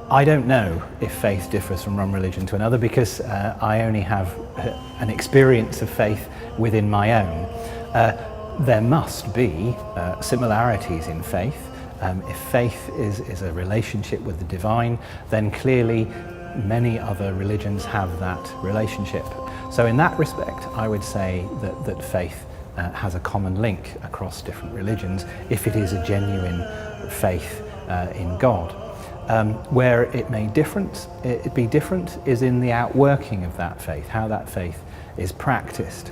I don't know if faith differs from one religion to another because I only have an experience of faith within my own. There must be similarities in faith. If faith is a relationship with the divine, then clearly many other religions have that relationship. So in that respect, I would say that faith has a common link across different religions if it is a genuine faith in God. Where it may be different is in the outworking of that faith, how that faith is practiced.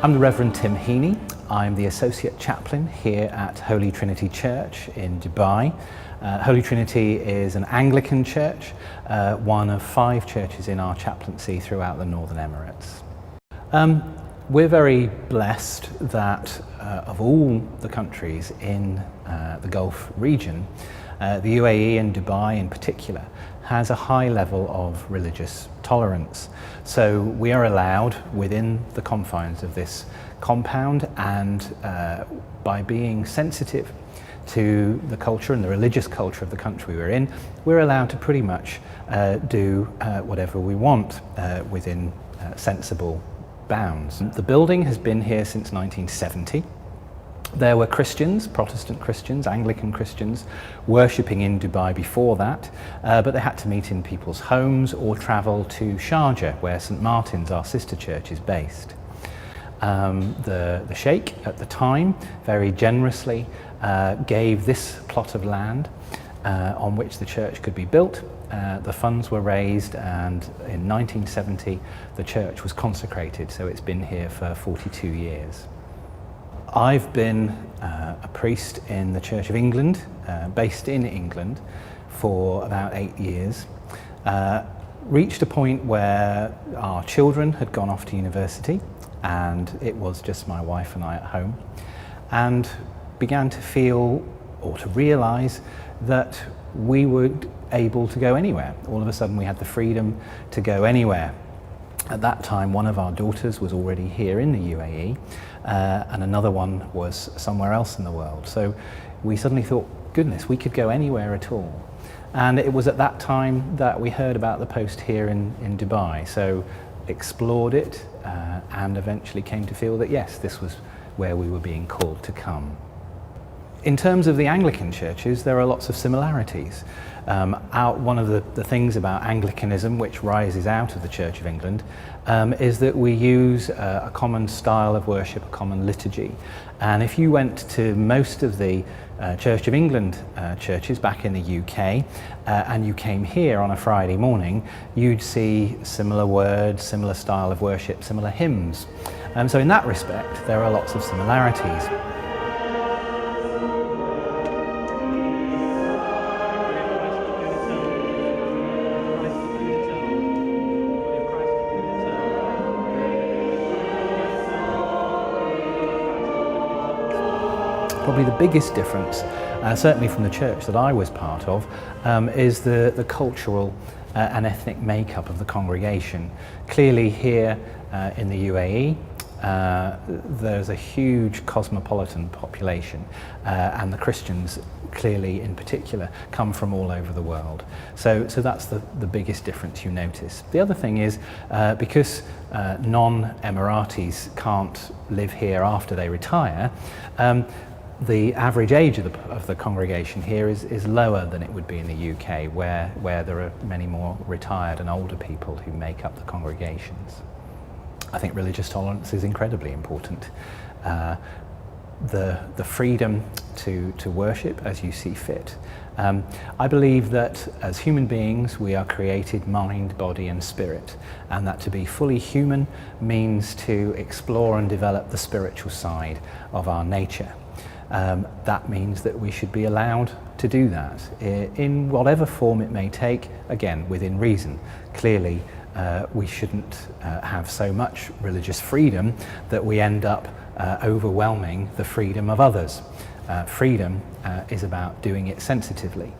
I'm the Reverend Tim Heaney. I'm the Associate Chaplain here at Holy Trinity Church in Dubai. Holy Trinity is an Anglican church, one of 5 churches in our chaplaincy throughout the Northern Emirates. We're very blessed that of all the countries in the Gulf region, the UAE and Dubai in particular has a high level of religious tolerance. So we are allowed within the confines of this compound, and by being sensitive to the culture and the religious culture of the country we're in, we're allowed to pretty much do whatever we want within sensible bounds. The building has been here since 1970. There were Christians, Protestant Christians, Anglican Christians, worshipping in Dubai before that, but they had to meet in people's homes or travel to Sharjah, where St Martin's, our sister church, is based. The Sheikh at the time very generously gave this plot of land on which the church could be built. The funds were raised, and in 1970 the church was consecrated, so it's been here for 42 years. I've been a priest in the Church of England, based in England, for about 8 years. Reached a point where our children had gone off to university and it was just my wife and I at home, and began to feel or to realise that we were able to go anywhere. All of a sudden we had the freedom to go anywhere. At that time, one of our daughters was already here in the UAE, and another one was somewhere else in the world. So we suddenly thought, goodness, we could go anywhere at all. And it was at that time that we heard about the post here in Dubai. So explored it and eventually came to feel that yes, this was where we were being called to come. In terms of the Anglican churches, there are lots of similarities. One of the things about Anglicanism, which rises out of the Church of England, is that we use a common style of worship, a common liturgy. And if you went to most of the Church of England churches back in the UK, and you came here on a Friday morning, you'd see similar words, similar style of worship, similar hymns. So in that respect, there are lots of similarities. Probably the biggest difference, certainly from the church that I was part of, is the cultural and ethnic makeup of the congregation. Clearly here in the UAE, there's a huge cosmopolitan population, and the Christians clearly in particular come from all over the world. So that's the biggest difference you notice. The other thing is because non-Emiratis can't live here after they retire, the average age of the congregation here is lower than it would be in the UK, where there are many more retired and older people who make up the congregations. I think religious tolerance is incredibly important. The freedom to worship as you see fit. I believe that as human beings we are created mind, body and spirit, and that to be fully human means to explore and develop the spiritual side of our nature. that means that we should be allowed to do that in whatever form it may take, again, within reason. Clearly, we shouldn't have so much religious freedom that we end up overwhelming the freedom of others. Freedom is about doing it sensitively.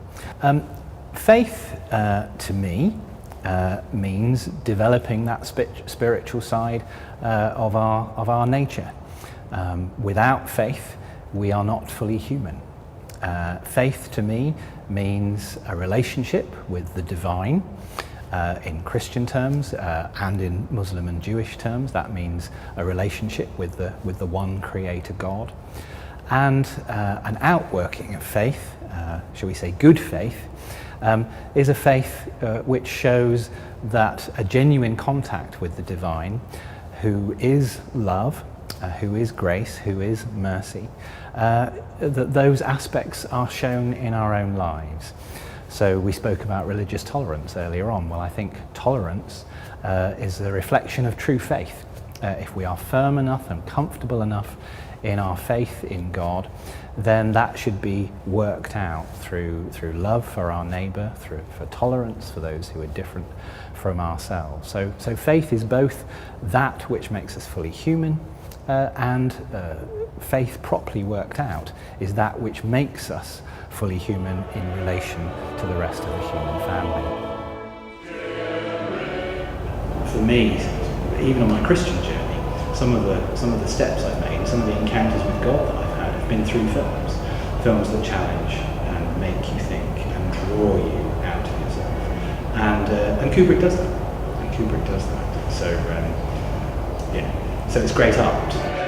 Faith, to me, means developing that spiritual side of our nature. Without faith, we are not fully human. Faith, to me, means a relationship with the divine. In Christian terms and in Muslim and Jewish terms, that means a relationship with the one creator God. And an outworking of faith, shall we say good faith, is a faith which shows that a genuine contact with the divine, who is love, who is grace, who is mercy, that those aspects are shown in our own lives. So we spoke about religious tolerance earlier on. Well, I think tolerance is a reflection of true faith. If we are firm enough and comfortable enough in our faith in God, then that should be worked out through love for our neighbour, for tolerance for those who are different from ourselves. So faith is both that which makes us fully human, and faith properly worked out is that which makes us fully human in relation to the rest of the human family. For me, even on my Christian journey, some of the steps I've made, some of the encounters with God that I've had have been through films that challenge and make you think and draw you out of yourself. And Kubrick does that. So so it's great art.